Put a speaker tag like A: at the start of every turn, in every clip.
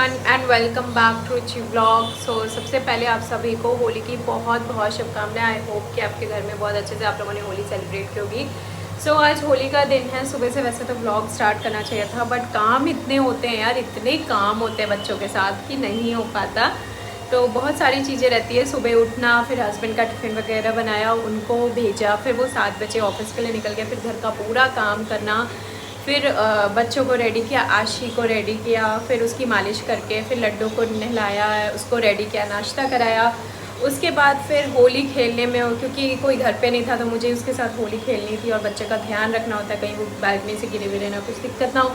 A: Everyone and welcome back to ची vlog. So सबसे पहले आप सभी को होली की बहुत बहुत शुभकामनाएं। आई होप कि आपके घर में बहुत अच्छे से आप लोगों ने होली सेलिब्रेट की होगी। सो आज होली का दिन है। सुबह से वैसे तो व्लॉग स्टार्ट करना चाहिए था, बट काम इतने होते हैं यार, इतने काम होते हैं बच्चों के साथ कि नहीं हो पाता। तो बहुत सारी चीज़ें रहती है। सुबह उठना, फिर हस्बैंड का टिफ़िन वगैरह बनाया, उनको भेजा, फिर वो 7 बजे ऑफिस के लिए निकल गया, फिर घर का पूरा काम करना, फिर बच्चों को रेडी किया, आशी को रेडी किया, फिर उसकी मालिश करके फिर लड्डू को नहलाया, उसको रेडी किया, नाश्ता कराया। उसके बाद फिर होली खेलने में, क्योंकि कोई घर पे नहीं था तो मुझे उसके साथ होली खेलनी थी और बच्चे का ध्यान रखना होता है कहीं वो बालकनी से गिरे विरे ना, कुछ दिक्कत ना हो।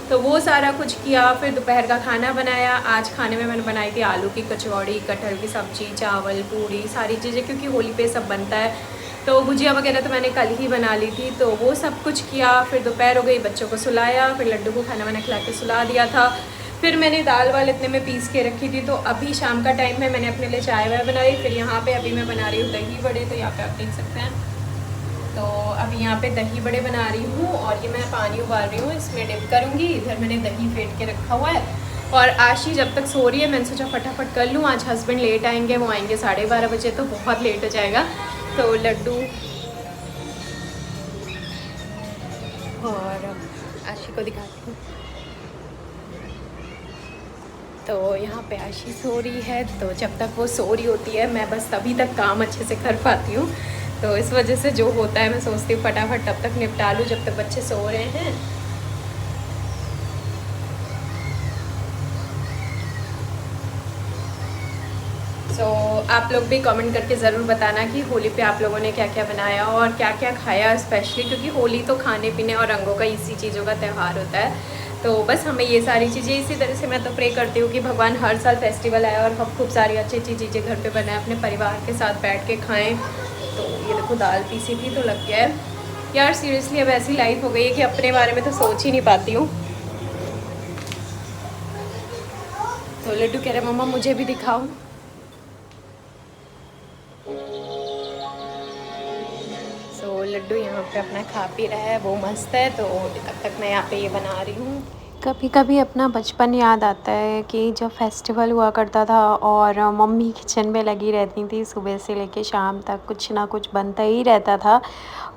A: तो वो सारा कुछ किया। फिर दोपहर का खाना बनाया। आज खाने में मैंने बनाई थी आलू की कचौड़ी, कटहल की सब्ज़ी, चावल, पूड़ी, सारी चीज़ें, क्योंकि होली पे सब बनता है। तो भुजिया वगैरह तो मैंने कल ही बना ली थी। तो वो सब कुछ किया। फिर दोपहर हो गई, बच्चों को सुलाया, फिर लड्डू को खाना वाना खिला के सुला दिया था। फिर मैंने दाल वाल इतने में पीस के रखी थी। तो अभी शाम का टाइम है, मैंने अपने लिए चाय वाय बनाई। फिर यहाँ पे अभी मैं बना रही हूँ दही बड़े। तो यहाँ पे आप देख सकते हैं। तो अभी यहाँ पे दही बड़े बना रही हूँ और ये मैं पानी उबाल रही हूँ, इसमें डिप करूँगी। इधर मैंने दही फेंट के रखा हुआ है। और आशी जब तक सो रही है, मैंने सोचा फटाफट कर लूँ। आज हस्बैंड लेट आएंगे, वो आएंगे 12:30 बजे, तो बहुत लेट हो जाएगा। तो लड्डू और आशी को दिखाती हूँ। तो यहाँ पे आशी सो रही है, तो जब तक वो सो रही होती है मैं बस तभी तक काम अच्छे से कर पाती हूँ। तो इस वजह से जो होता है मैं सोचती हूँ फटाफट तब तक निपटा लूँ जब तक बच्चे सो रहे हैं। सो आप लोग भी कमेंट करके ज़रूर बताना कि होली पे आप लोगों ने क्या क्या बनाया और क्या क्या खाया, स्पेशली क्योंकि होली तो खाने पीने और रंगों का, इसी चीज़ों का त्यौहार होता है। तो बस हमें ये सारी चीज़ें, इसी तरह से मैं तो प्रे करती हूँ कि भगवान हर साल फेस्टिवल आए और हम खूब सारी अच्छी अच्छी चीज़ें घर पे बनाएं, अपने परिवार के साथ बैठ के खाएँ। तो ये देखो दाल पीसी थी तो लग गया है यार। सीरियसली अब ऐसी लाइफ हो गई है कि अपने बारे में तो सोच ही नहीं पाती हूँ। तो लड्डू कह रहे मम्मा मुझे भी दिखाओ। तो लड्डू यहाँ पे अपना खा पी रहा है, वो मस्त है। तो तब तक मैं यहाँ पे ये बना रही हूँ। कभी कभी अपना बचपन याद आता है कि जब फेस्टिवल हुआ करता था और मम्मी किचन में लगी रहती थी, सुबह से लेके शाम तक कुछ ना कुछ बनता ही रहता था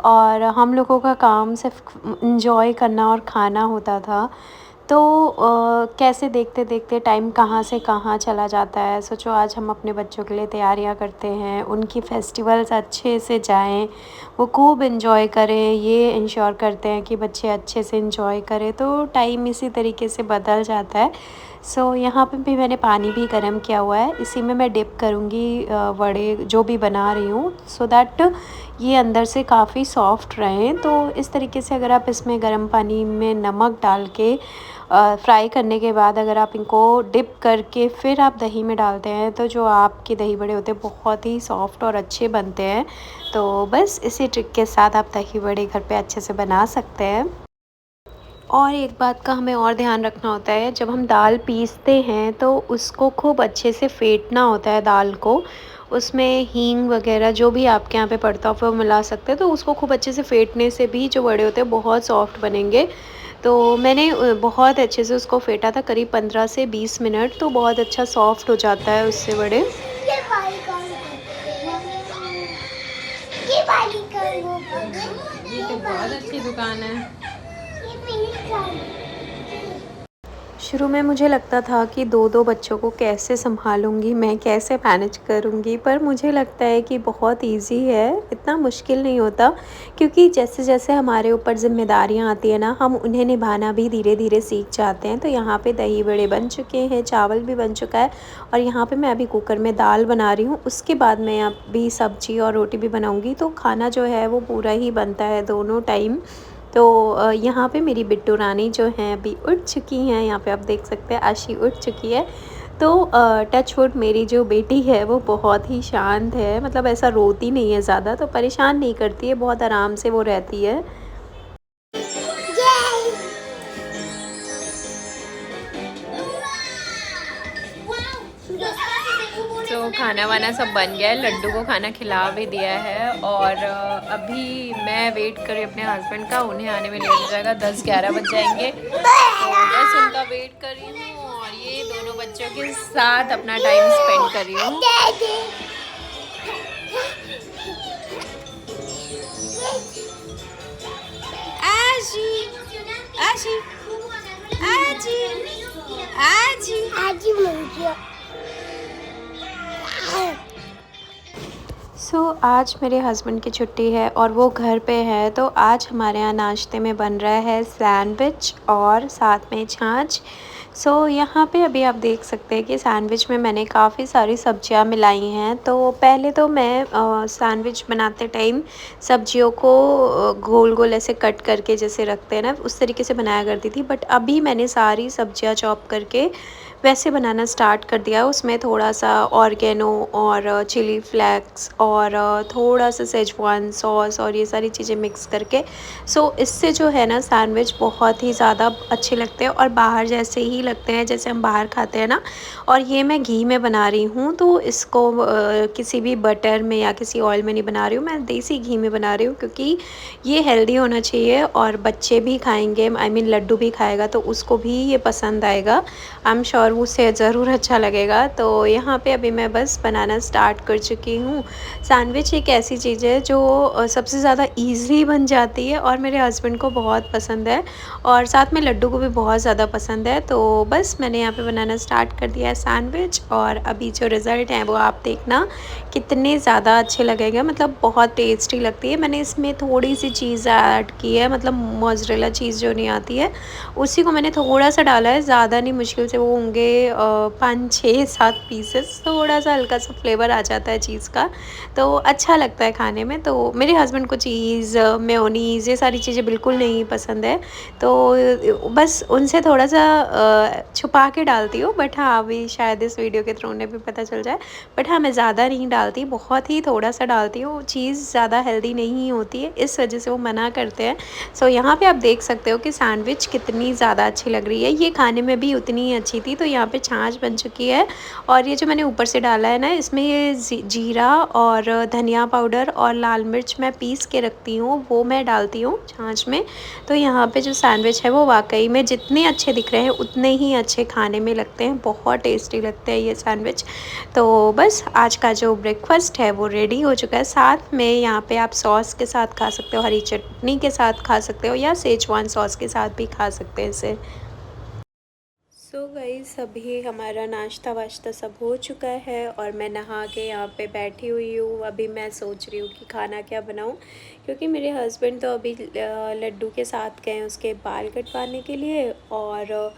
A: और हम लोगों का काम सिर्फ इंजॉय करना और खाना होता था। तो कैसे देखते देखते टाइम कहाँ से कहाँ चला जाता है। सोचो आज हम अपने बच्चों के लिए तैयारियां करते हैं, उनकी फेस्टिवल्स अच्छे से जाएं, वो खूब इन्जॉय करें, ये इंश्योर करते हैं कि बच्चे अच्छे से इन्जॉय करें। तो टाइम इसी तरीके से बदल जाता है। सो यहाँ पे भी मैंने पानी भी गर्म किया हुआ है, इसी में मैं डिप करूँगी वड़े जो भी बना रही हूँ, सो दैट ये अंदर से काफ़ी सॉफ्ट रहें। तो इस तरीके से अगर आप इसमें गर्म पानी में नमक डाल के फ्राई करने के बाद अगर आप इनको डिप करके फिर आप दही में डालते हैं, तो जो आपके दही बड़े होते हैं बहुत ही सॉफ्ट और अच्छे बनते हैं। तो बस इसी ट्रिक के साथ आप दही बड़े घर पे अच्छे से बना सकते हैं। और एक बात का हमें और ध्यान रखना होता है, जब हम दाल पीसते हैं तो उसको खूब अच्छे से फेंटना होता है दाल को। उसमें हींग वगैरह जो भी आपके यहाँ पे पड़ता हो वो मिला सकते हैं। तो उसको खूब अच्छे से फेंटने से भी जो बड़े होते हैं बहुत सॉफ्ट बनेंगे। तो मैंने बहुत अच्छे से उसको फेंटा था, करीब 15 से 20 मिनट, तो बहुत अच्छा सॉफ्ट हो जाता है उससे बड़े। ये तो बहुत अच्छी दुकान है। शुरू में मुझे लगता था कि दो दो बच्चों को कैसे संभालूंगी मैं, कैसे मैनेज करूंगी, पर मुझे लगता है कि बहुत इजी है, इतना मुश्किल नहीं होता। क्योंकि जैसे जैसे हमारे ऊपर जिम्मेदारियां आती है ना, हम उन्हें निभाना भी धीरे धीरे सीख जाते हैं। तो यहाँ पे दही बड़े बन चुके हैं, चावल भी बन चुका है और यहाँ पे मैं अभी कुकर में दाल बना रही हूँ। उसके बाद मैं अभी सब्जी और रोटी भी बनाऊँगी। तो खाना जो है वो पूरा ही बनता है दोनों टाइम। तो यहाँ पे मेरी बिट्टू रानी जो हैं अभी उठ चुकी हैं, यहाँ पे आप देख सकते हैं आशी उठ चुकी है। तो टच वुड मेरी जो बेटी है वो बहुत ही शांत है, मतलब ऐसा रोती नहीं है ज़्यादा, तो परेशान नहीं करती है, बहुत आराम से वो रहती है। तो खाना वाना सब बन गया है, लड्डू को खाना खिला भी दिया है और अभी मैं वेट कर रही हूँ अपने हस्बैंड का, उन्हें आने में लेट हो जाएगा, 10-11 बज जाएंगे। तो बस उनका वेट कर रही हूँ। और ये दोनों बच्चे बच्चों के साथ अपना टाइम स्पेंड कर रही हूँ। आजी आजी आजी आजी आजी आज मेरे हस्बैंड की छुट्टी है और वो घर पे है, तो आज हमारे यहाँ नाश्ते में बन रहा है सैंडविच और साथ में छाछ। यहाँ पे अभी आप देख सकते हैं कि सैंडविच में मैंने काफ़ी सारी सब्जियां मिलाई हैं। तो पहले तो मैं सैंडविच बनाते टाइम सब्जियों को गोल गोल ऐसे कट करके जैसे रखते हैं ना, उस तरीके से बनाया करती थी। बट अभी मैंने सारी सब्जियां चॉप करके वैसे बनाना स्टार्ट कर दिया। उसमें थोड़ा सा ऑर्गेनो और चिली फ्लेक्स और थोड़ा सा सेजवान सॉस और ये सारी चीज़ें मिक्स करके इससे जो है ना सैंडविच बहुत ही ज़्यादा अच्छे लगते हैं और बाहर जैसे ही लगते हैं जैसे हम बाहर खाते हैं ना। और ये मैं घी में बना रही हूँ, तो इसको किसी भी बटर में या किसी ऑयल में नहीं बना रही हूँ, मैं देसी घी में बना रही हूँ क्योंकि ये हेल्दी होना चाहिए और बच्चे भी खाएंगे, आई मीन लड्डू भी खाएगा तो उसको भी ये पसंद आएगा। आई एम श्योर उसे ज़रूर अच्छा लगेगा। तो यहाँ पे अभी मैं बस बनाना स्टार्ट कर चुकी हूँ। सैंडविच एक ऐसी चीज़ है जो सबसे ज़्यादा ईज़िली बन जाती है और मेरे हस्बैंड को बहुत पसंद है और साथ में लड्डू को भी बहुत ज़्यादा पसंद है। तो बस मैंने यहाँ पे बनाना स्टार्ट कर दिया है सैंडविच और अभी जो रिज़ल्ट है वो आप देखना कितने ज़्यादा अच्छे लगेंगे, मतलब बहुत टेस्टी लगती है। मैंने इसमें थोड़ी सी चीज़ ऐड की है, मतलब मोज़रेला चीज़ जो नहीं आती है उसी को मैंने थोड़ा सा डाला है, ज़्यादा नहीं, मुश्किल से वो होंगे 5-6-7 पीसेस। थोड़ा सा हल्का सा फ्लेवर आ जाता है चीज़ का, तो अच्छा लगता है खाने में। तो मेरे हस्बैंड को चीज़ मेयोनीज़ ये सारी चीज़ें बिल्कुल नहीं पसंद है, तो बस उनसे थोड़ा सा छुपा के डालती हूँ। बट हाँ, अभी शायद इस वीडियो के थ्रू उन्हें भी पता चल जाए। बट हाँ, मैं ज़्यादा नहीं डालती, बहुत ही थोड़ा सा डालती हूँ। चीज़ ज़्यादा हेल्दी नहीं होती है, इस वजह से वो मना करते हैं। यहाँ पे आप देख सकते हो कि सैंडविच कितनी ज़्यादा अच्छी लग रही है, ये खाने में भी उतनी ही अच्छी थी। तो यहाँ पे छाछ बन चुकी है और ये जो मैंने ऊपर से डाला है ना, इसमें ये जीरा और धनिया पाउडर और लाल मिर्च मैं पीस के रखती हूँ, वो मैं डालती हूँ छाछ में। तो यहाँ पे जो सैंडविच है वो वाकई में जितने अच्छे दिख रहे हैं उतने ही अच्छे खाने में लगते हैं, बहुत टेस्टी लगते हैं ये सैंडविच। तो बस आज का जो ब्रेकफास्ट है वो रेडी हो चुका है। साथ में यहाँ पे आप सॉस के साथ खा सकते हो, हरी चटनी के साथ खा सकते हो या सेजवान सॉस के साथ भी खा सकते हैं इसे। गाइस, अभी हमारा नाश्ता वाश्ता सब हो चुका है और मैं नहा के यहाँ पे बैठी हुई हूँ। अभी मैं सोच रही हूँ कि खाना क्या बनाऊँ, क्योंकि मेरे हस्बैंड तो अभी लड्डू के साथ गए उसके बाल कटवाने के लिए। और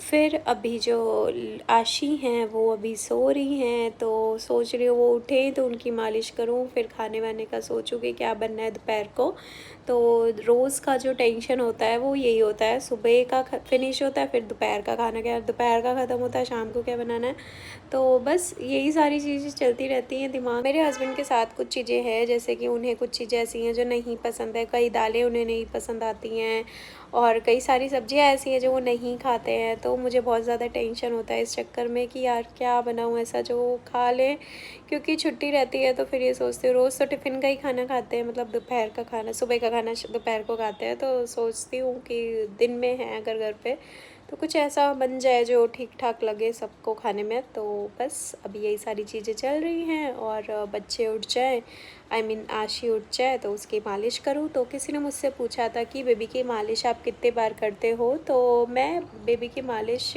A: फिर अभी जो आशी हैं वो अभी सो रही हैं, तो सोच रही हूँ वो उठें तो उनकी मालिश करूँ, फिर खाने वाने का सोचूँ कि क्या बनना है दोपहर को। तो रोज़ का जो टेंशन होता है वो यही होता है, सुबह का फिनिश होता है, फिर दोपहर का खाना क्या, दोपहर का ख़त्म होता है, शाम को क्या बनाना है। तो बस यही सारी चीज़ें चलती रहती हैं दिमाग। मेरे हस्बैंड के साथ कुछ चीज़ें हैं, जैसे कि उन्हें कुछ चीज़ें ऐसी हैं जो नहीं पसंद है, कई दालें उन्हें नहीं पसंद आती हैं और कई सारी सब्जियां ऐसी हैं जो वो नहीं खाते हैं। तो मुझे बहुत ज़्यादा टेंशन होता है इस चक्कर में कि यार क्या बनाऊँ ऐसा जो वो खा लें, क्योंकि छुट्टी रहती है। तो फिर ये सोचती हूँ, रोज़ तो टिफ़िन का ही खाना खाते हैं, मतलब दोपहर का खाना, सुबह का खाना दोपहर को खाते हैं। तो सोचती हूँ कि दिन में है अगर घर पे तो कुछ ऐसा बन जाए जो ठीक ठाक लगे सबको खाने में। तो बस अभी यही सारी चीज़ें चल रही हैं और बच्चे उठ जाएँ, आई मीन आशी उठ जाए तो उसकी मालिश करूँ। तो किसी ने मुझसे पूछा था कि बेबी की मालिश आप कितने बार करते हो, तो मैं बेबी की मालिश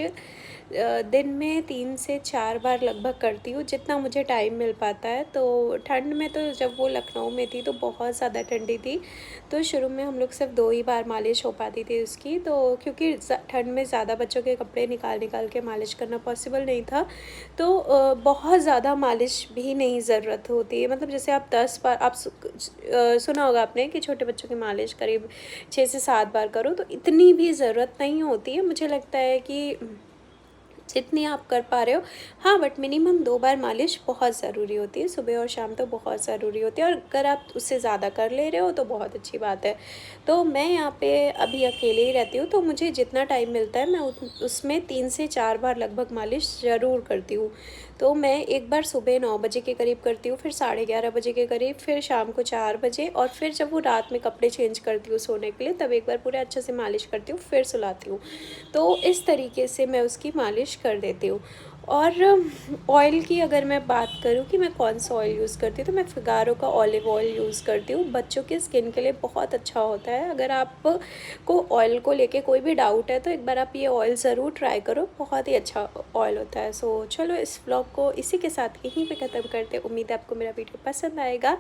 A: दिन में 3 से 4 बार लगभग करती हूँ, जितना मुझे टाइम मिल पाता है। तो ठंड में तो जब वो लखनऊ में थी तो बहुत ज़्यादा ठंडी थी, तो शुरू में हम लोग सिर्फ 2 ही बार मालिश हो पाती थी उसकी। तो क्योंकि ठंड में ज़्यादा बच्चों के कपड़े निकाल निकाल के मालिश करना पॉसिबल नहीं था, तो बहुत ज़्यादा मालिश भी नहीं ज़रूरत होती है। मतलब जैसे आप 10 बार, आप सुना होगा आपने कि छोटे बच्चों की मालिश करीब 6 से 7 बार करो, तो इतनी भी ज़रूरत नहीं होती है। मुझे लगता है कि जितनी आप कर पा रहे हो, हाँ, बट मिनिमम 2 बार मालिश बहुत ज़रूरी होती है, सुबह और शाम तो बहुत ज़रूरी होती है। और अगर आप उससे ज़्यादा कर ले रहे हो तो बहुत अच्छी बात है। तो मैं यहाँ पे अभी अकेले ही रहती हूँ, तो मुझे जितना टाइम मिलता है मैं उसमें 3 से 4 बार लगभग मालिश ज़रूर करती हूँ। तो मैं एक बार सुबह 9 बजे के करीब करती हूँ, फिर 11:30 बजे के करीब, फिर शाम को 4 बजे, और फिर जब वो रात में कपड़े चेंज करती हूँ सोने के लिए तब एक बार पूरे अच्छे से मालिश करती हूँ, फिर सुलाती हूँ। तो इस तरीके से मैं उसकी मालिश कर देती हूँ। और ऑयल की अगर मैं बात करूँ कि मैं कौन सा ऑयल यूज़ करती हूँ, तो मैं फिगारो का ऑलिव ऑयल यूज़ करती हूँ। बच्चों के स्किन के लिए बहुत अच्छा होता है। अगर आप को ऑयल को लेके कोई भी डाउट है तो एक बार आप ये ऑयल ज़रूर ट्राई करो, बहुत ही अच्छा ऑयल होता है। सो चलो इस व्लॉग को इसी के साथ यहीं पे ख़त्म करते हैं। उम्मीद है आपको मेरा वीडियो पसंद आएगा।